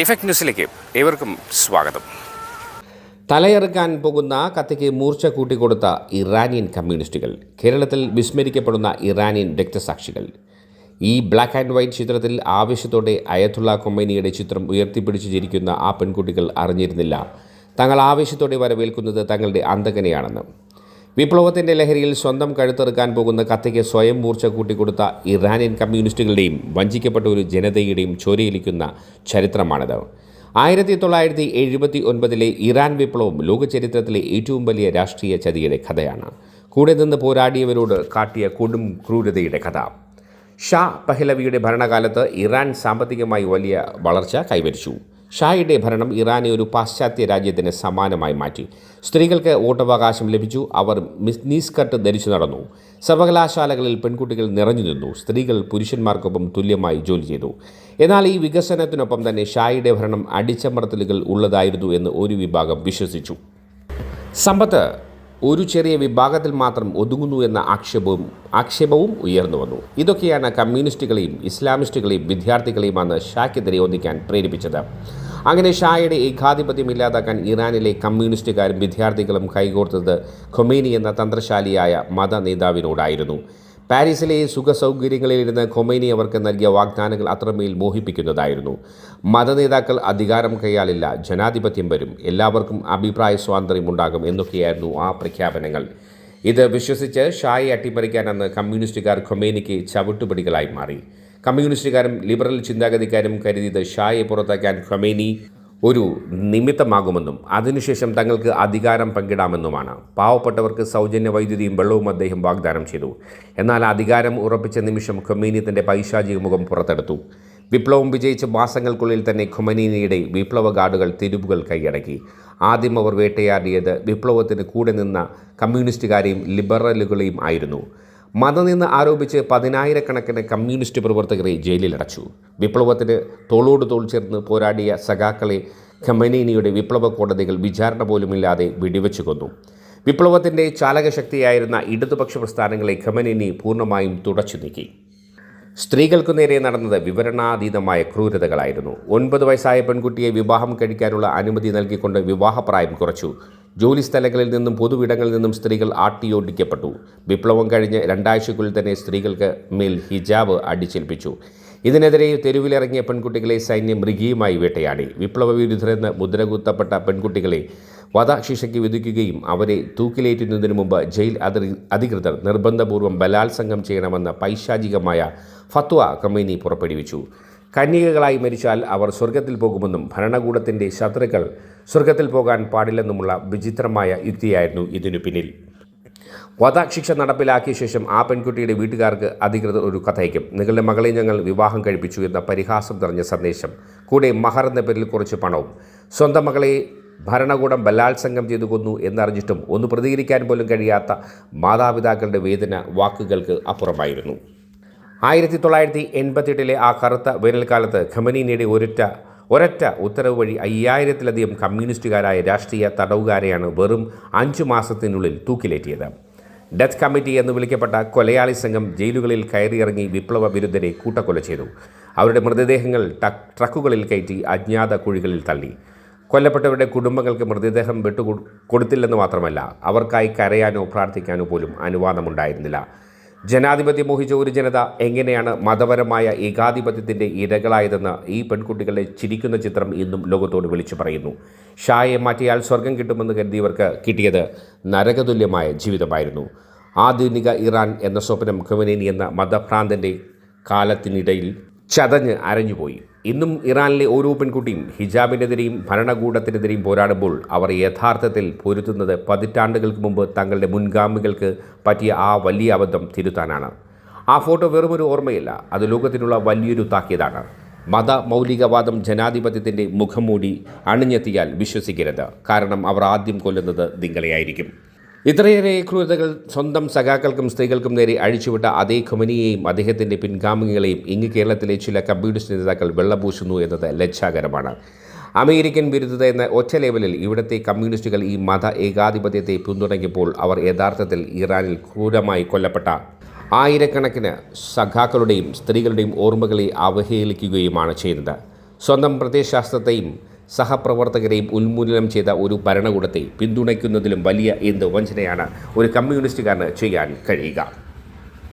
Effect ന്യൂസിലേക്ക് ഏവർക്കും സ്വാഗതം. തലയെറുക്കാൻ പോകുന്ന കത്തിക്ക് മൂർച്ച കൂട്ടിക്കൊടുത്ത ഇറാനിയൻ കമ്മ്യൂണിസ്റ്റുകൾ, കേരളത്തിൽ വിസ്മരിക്കപ്പെടുന്ന ഇറാനിയൻ രക്തസാക്ഷികൾ. ഈ ബ്ലാക്ക് ആൻഡ് വൈറ്റ് ചിത്രത്തിൽ ആവേശത്തോടെ അയത്തുള്ള ഖൊമൈനിയുടെ ചിത്രം ഉയർത്തിപ്പിടിച്ചു ചിരിക്കുന്ന ആ പെൺകുട്ടികൾ അറിഞ്ഞിരുന്നില്ല തങ്ങൾ ആവേശത്തോടെ വരവേൽക്കുന്നത് തങ്ങളുടെ അന്തകനെയാണെന്ന്. വിപ്ലവത്തിൻ്റെ ലഹരിയിൽ സ്വന്തം കഴുത്തെറുക്കാൻ പോകുന്ന കത്തിക്ക് സ്വയം മൂർച്ച കൂട്ടിക്കൊടുത്ത ഇറാനിയൻ കമ്മ്യൂണിസ്റ്റുകളുടെയും വഞ്ചിക്കപ്പെട്ട ഒരു ജനതയുടെയും ചോരയിലിക്കുന്ന ചരിത്രമാണിത്. 1979 ഇറാൻ വിപ്ലവം ലോകചരിത്രത്തിലെ ഏറ്റവും വലിയ രാഷ്ട്രീയ ചതിയുടെ കഥയാണ്. കൂടെ നിന്ന് പോരാടിയവരോട് കാട്ടിയ കൊടും ക്രൂരതയുടെ കഥ. ഷാ പഹ്ലവിയുടെ ഭരണകാലത്ത് ഇറാൻ സാമ്പത്തികമായി വലിയ വളർച്ച കൈവരിച്ചു. ഷായുടെ ഭരണം ഇറാനെ ഒരു പാശ്ചാത്യ രാജ്യത്തിന് സമാനമായി മാറ്റി. സ്ത്രീകൾക്ക് വോട്ടവകാശം ലഭിച്ചു. അവർ മിനിസ്കർട്ട് ധരിച്ചു നടന്നു. സർവകലാശാലകളിൽ പെൺകുട്ടികൾ നിറഞ്ഞു നിന്നു. സ്ത്രീകൾ പുരുഷന്മാർക്കൊപ്പം തുല്യമായി ജോലി ചെയ്തു. എന്നാൽ ഈ വികസനത്തിനൊപ്പം തന്നെ ഷായുടെ ഭരണം അടിച്ചമർത്തലുകൾ ഉള്ളതായിരുന്നു എന്ന് ഒരു വിഭാഗം വിശ്വസിച്ചു. സമ്പത്ത് ഒരു ചെറിയ വിഭാഗത്തിൽ മാത്രം ഒതുങ്ങുന്നു എന്ന ആക്ഷേപവും ഉയർന്നു വന്നു. ഇതൊക്കെയാണ് കമ്മ്യൂണിസ്റ്റുകളെയും ഇസ്ലാമിസ്റ്റുകളെയും വിദ്യാർത്ഥികളെയും അന്ന് ഷായ്ക്കെതിരെ ഒന്നിക്കാൻ പ്രേരിപ്പിച്ചത്. അങ്ങനെ ഷായുടെ ഏകാധിപത്യം ഇല്ലാതാക്കാൻ ഇറാനിലെ കമ്മ്യൂണിസ്റ്റുകാരും വിദ്യാർത്ഥികളും കൈകോർത്തത് ഖൊമൈനി എന്ന തന്ത്രശാലിയായ മത നേതാവിനോടായിരുന്നു. പാരീസിലെ സുഖസൗകര്യങ്ങളിലിരുന്ന് ഖൊമൈനി അവർക്ക് നൽകിയ വാഗ്ദാനങ്ങൾ അത്രമേൽ മോഹിപ്പിക്കുന്നതായിരുന്നു. മതനേതാക്കൾ അധികാരം കൈയാളില്ല, ജനാധിപത്യം വരും, എല്ലാവർക്കും അഭിപ്രായ സ്വാതന്ത്ര്യമുണ്ടാകും എന്നൊക്കെയായിരുന്നു ആ പ്രഖ്യാപനങ്ങൾ. ഇത് വിശ്വസിച്ച് ഷായെ അട്ടിമറിക്കാൻ അന്ന് കമ്മ്യൂണിസ്റ്റുകാർ ഖൊമൈനിക്ക് ചവിട്ടുപടികളായി മാറി. കമ്മ്യൂണിസ്റ്റുകാരും ലിബറൽ ചിന്താഗതിക്കാരും കരുതിയത് ഷായെ പുറത്താക്കാൻ ഖൊമൈനി ഒരു നിമിത്തമാകുമെന്നും അതിനുശേഷം തങ്ങൾക്ക് അധികാരം പങ്കിടാമെന്നുമാണ്. പാവപ്പെട്ടവർക്ക് സൗജന്യ വൈദ്യുതിയും വെള്ളവും അദ്ദേഹം വാഗ്ദാനം ചെയ്തു. എന്നാൽ അധികാരം ഉറപ്പിച്ച നിമിഷം ഖൊമൈനി തൻ്റെ പൈശാചിക മുഖം പുറത്തെടുത്തു. വിപ്ലവം വിജയിച്ച മാസങ്ങൾക്കുള്ളിൽ തന്നെ ഖൊമൈനിയുടെ വിപ്ലവ ഗാർഡുകൾ തെരുവുകൾ കൈയടക്കി. ആദ്യം അവർ വേട്ടയാടിയത് വിപ്ലവത്തിന് കൂടെ നിന്ന കമ്മ്യൂണിസ്റ്റുകാരെയും ലിബറലുകളെയും ആയിരുന്നു. മതനിന്ന് ആരോപിച്ച് 10,000-കണക്കിന് കമ്മ്യൂണിസ്റ്റ് പ്രവർത്തകരെ ജയിലിലടച്ചു. വിപ്ലവത്തിന് തോളോട് തോൾ ചേർന്ന് പോരാടിയ സഖാക്കളെ ഖൊമൈനിയുടെ വിപ്ലവ കോടതികൾ വിചാരണ പോലുമില്ലാതെ വെടിവെച്ചു കൊന്നു. വിപ്ലവത്തിൻ്റെ ചാലകശക്തിയായിരുന്ന ഇടതുപക്ഷ പ്രസ്ഥാനങ്ങളെ ഖൊമൈനി പൂർണ്ണമായും തുടച്ചു നീക്കി. സ്ത്രീകൾക്കു നേരെ നടന്നത് വിവരണാതീതമായ ക്രൂരതകളായിരുന്നു. 9 വയസ്സായ പെൺകുട്ടിയെ വിവാഹം കഴിക്കാനുള്ള അനുമതി നൽകിക്കൊണ്ട് വിവാഹപ്രായം കുറച്ചു. ജോലിസ്ഥലങ്ങളിൽ നിന്നും പൊതുവിടങ്ങളിൽ നിന്നും സ്ത്രീകൾ ആട്ടിയോടിക്കപ്പെട്ടു. വിപ്ലവം കഴിഞ്ഞ് 2 ആഴ്ചയ്ക്കുള്ളിൽ തന്നെ സ്ത്രീകൾക്ക് മേൽ ഹിജാബ് അടിച്ചേൽപ്പിച്ചു. ഇതിനെതിരെ തെരുവിലിറങ്ങിയ പെൺകുട്ടികളെ സൈന്യം മൃഗീയമായി വേട്ടയാടി. വിപ്ലവ വിരുദ്ധരെന്ന് മുദ്രകുത്തപ്പെട്ട പെൺകുട്ടികളെ വധശിക്ഷയ്ക്ക് വിധിക്കുകയും അവരെ തൂക്കിലേറ്റുന്നതിനു മുമ്പ് ജയിൽ അധികൃതർ നിർബന്ധപൂർവ്വം ബലാത്സംഗം ചെയ്യണമെന്ന പൈശാചികമായ ഫത്വ ഖൊമൈനി പുറപ്പെടുവിച്ചു. കന്യകകളായി മരിച്ചാൽ അവർ സ്വർഗത്തിൽ പോകുമെന്നും ഭരണകൂടത്തിൻ്റെ ശത്രുക്കൾ സ്വർഗത്തിൽ പോകാൻ പാടില്ലെന്നുമുള്ള വിചിത്രമായ യുക്തിയായിരുന്നു ഇതിനു പിന്നിൽ. വധശിക്ഷ നടപ്പിലാക്കിയ ശേഷം ആ പെൺകുട്ടിയുടെ വീട്ടുകാർക്ക് അധികൃതർ ഒരു കഥയ്ക്കും നിങ്ങളുടെ മകളെ ഞങ്ങൾ വിവാഹം കഴിപ്പിച്ചു എന്ന പരിഹാസം നിറഞ്ഞ സന്ദേശം, കൂടെ മഹർ എന്ന പേരിൽ കുറച്ച് പണവും. സ്വന്തം മകളെ ഭരണകൂടം ബലാത്സംഗം ചെയ്തു കൊന്നു എന്നറിഞ്ഞിട്ടും ഒന്ന് പ്രതികരിക്കാൻ പോലും കഴിയാത്ത മാതാപിതാക്കളുടെ വേദന വാക്കുകൾക്ക് അപ്പുറമായിരുന്നു. 1988 ആ കറുത്ത വേനൽക്കാലത്ത് ഖൊമൈനിയുടെ ഒരൊറ്റ ഉത്തരവ് വഴി 5000-ലധികം കമ്മ്യൂണിസ്റ്റുകാരായ രാഷ്ട്രീയ തടവുകാരെയാണ് വെറും 5 മാസത്തിനുള്ളിൽ തൂക്കിലേറ്റിയത്. ഡെത്ത് കമ്മിറ്റി എന്ന് വിളിക്കപ്പെട്ട കൊലയാളി സംഘം ജയിലുകളിൽ കയറിയിറങ്ങി വിപ്ലവ വിരുദ്ധരെ കൂട്ടക്കൊല ചെയ്തു. അവരുടെ മൃതദേഹങ്ങൾ ട്രക്കുകളിൽ കയറ്റി അജ്ഞാത കുഴികളിൽ തള്ളി. കൊല്ലപ്പെട്ടവരുടെ കുടുംബങ്ങൾക്ക് മൃതദേഹം കൊടുത്തില്ലെന്ന് മാത്രമല്ല, അവർക്കായി കരയാനോ പ്രാർത്ഥിക്കാനോ പോലും അനുവാദമുണ്ടായിരുന്നില്ല. ജനാധിപത്യം മോഹിച്ച ഒരു ജനത എങ്ങനെയാണ് മതപരമായ ഏകാധിപത്യത്തിൻ്റെ ഇരകളായതെന്ന് ഈ പെൺകുട്ടികളെ ചിരിക്കുന്ന ചിത്രം ഇന്നും ലോകത്തോട് വിളിച്ചു പറയുന്നു. ഷായെ മാറ്റിയാൽ സ്വർഗം കിട്ടുമെന്ന് കരുതിയവർക്ക് കിട്ടിയത് നരകതുല്യമായ ജീവിതമായിരുന്നു. ആധുനിക ഇറാൻ എന്ന സ്വപ്നം ഖൊമൈനി എന്ന മതഭ്രാന്തൻ്റെ കാലത്തിനിടയിൽ ചതഞ്ഞ് അരഞ്ഞുപോയി. ഇന്നും ഇറാനിലെ ഓരോ പെൺകുട്ടിയും ഹിജാബിനെതിരെയും ഭരണകൂടത്തിനെതിരെയും പോരാടുമ്പോൾ അവർ യഥാർത്ഥത്തിൽ പൊരുത്തുന്നത് പതിറ്റാണ്ടുകൾക്ക് മുമ്പ് തങ്ങളുടെ മുൻഗാമികൾക്ക് പറ്റിയ ആ വലിയ അബദ്ധം തിരുത്താനാണ്. ആ ഫോട്ടോ വെറുമൊരു ഓർമ്മയില്ല, അത് ലോകത്തിനുള്ള വലിയൊരു താക്കീതാണ്. മതമൗലികവാദം ജനാധിപത്യത്തിൻ്റെ മുഖംമൂടി അണിഞ്ഞെത്തിയാൽ വിശ്വസിക്കരുത്. കാരണം അവർ ആദ്യം കൊല്ലുന്നത് നിങ്ങളെയായിരിക്കും. ഇത്രയേറെ ക്രൂരതകൾ സ്വന്തം സഖാക്കൾക്കും സ്ത്രീകൾക്കും നേരെ അഴിച്ചുവിട്ട അതേ ഖൊമൈനിയെയും അദ്ദേഹത്തിൻ്റെ പിൻഗാമികളെയും ഇങ്ങ് കേരളത്തിലെ ചില കമ്മ്യൂണിസ്റ്റ് നേതാക്കൾ വെള്ളപൂശുന്നു എന്നത് ലജ്ജാകരമാണ്. അമേരിക്കൻ വിരുദ്ധത എന്ന ഒറ്റ ലെവലിൽ ഇവിടുത്തെ കമ്മ്യൂണിസ്റ്റുകൾ ഈ മത ഏകാധിപത്യത്തെ പിന്തുണയ്ക്കുമ്പോൾ അവർ യഥാർത്ഥത്തിൽ ഇറാനിൽ ക്രൂരമായി കൊല്ലപ്പെട്ട ആയിരക്കണക്കിന് സഖാക്കളുടെയും സ്ത്രീകളുടെയും ഓർമ്മകളെ അവഹേളിക്കുകയുമാണ് ചെയ്യുന്നത്. സ്വന്തം പ്രത്യയശാസ്ത്രത്തെയും സഹപ്രവർത്തകരെയും ഉന്മൂലനം ചെയ്ത ഒരു ഭരണകൂടത്തെ പിന്തുണയ്ക്കുന്നതിലും വലിയ എന്ത് വഞ്ചനയാണ് ഒരു കമ്മ്യൂണിസ്റ്റുകാരന് ചെയ്യാൻ കഴിയുക?